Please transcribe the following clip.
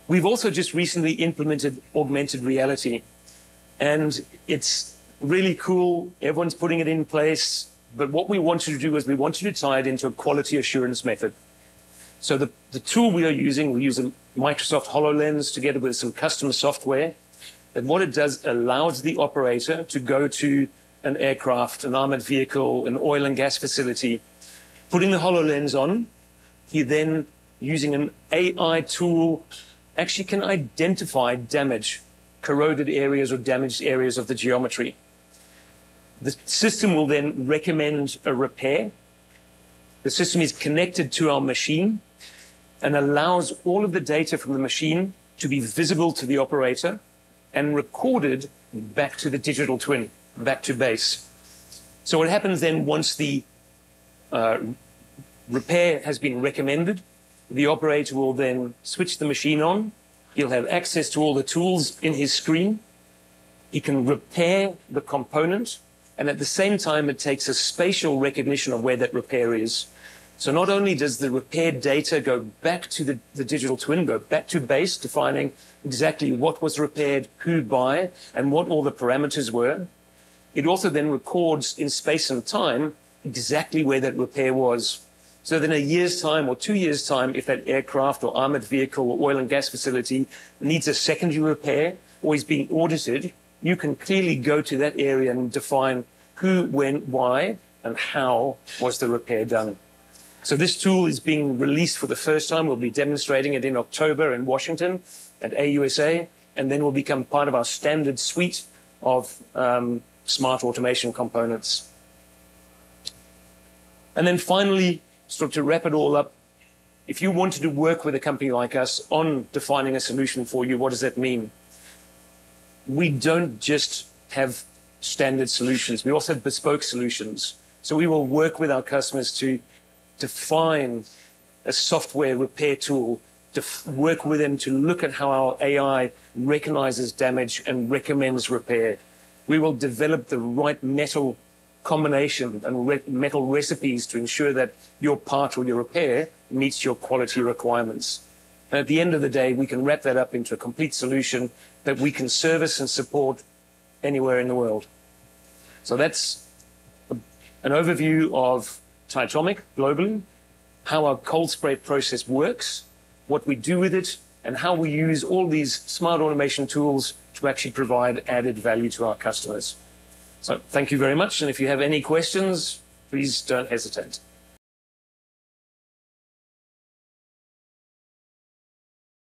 We've also just recently implemented augmented reality, and it's really cool. Everyone's putting it in place. But what we wanted to do is we wanted to tie it into a quality assurance method. So the tool we are using, we use a Microsoft HoloLens together with some custom software. And what it does allows the operator to go to an aircraft, an armored vehicle, an oil and gas facility, putting the HoloLens on. He then, using an AI tool, actually can identify damage, corroded areas or damaged areas of the geometry. The system will then recommend a repair. The system is connected to our machine and allows all of the data from the machine to be visible to the operator and recorded back to the digital twin, back to base. So what happens then, once the repair has been recommended, the operator will then switch the machine on. He'll have access to all the tools in his screen. He can repair the component, and at the same time, it takes a spatial recognition of where that repair is. So not only does the repair data go back to the digital twin, go back to base, defining exactly what was repaired, who by, and what all the parameters were, it also then records in space and time exactly where that repair was. So then a year's time or 2 years' time, if that aircraft or armored vehicle or oil and gas facility needs a secondary repair or is being audited, you can clearly go to that area and define who, when, why, and how was the repair done. So this tool is being released for the first time. We'll be demonstrating it in October in Washington at AUSA, and then will become part of our standard suite of smart automation components. And then finally, sort of to wrap it all up, if you wanted to work with a company like us on defining a solution for you, what does that mean? We don't just have standard solutions. We also have bespoke solutions. So we will work with our customers to define a software repair tool, to work with them to look at how our AI recognizes damage and recommends repair. We will develop the right metal combination and metal recipes to ensure that your part or your repair meets your quality requirements. And at the end of the day, we can wrap that up into a complete solution that we can service and support anywhere in the world. So that's an overview of Titomic globally, how our cold spray process works, what we do with it, and how we use all these smart automation tools to actually provide added value to our customers. So thank you very much. And if you have any questions, please don't hesitate.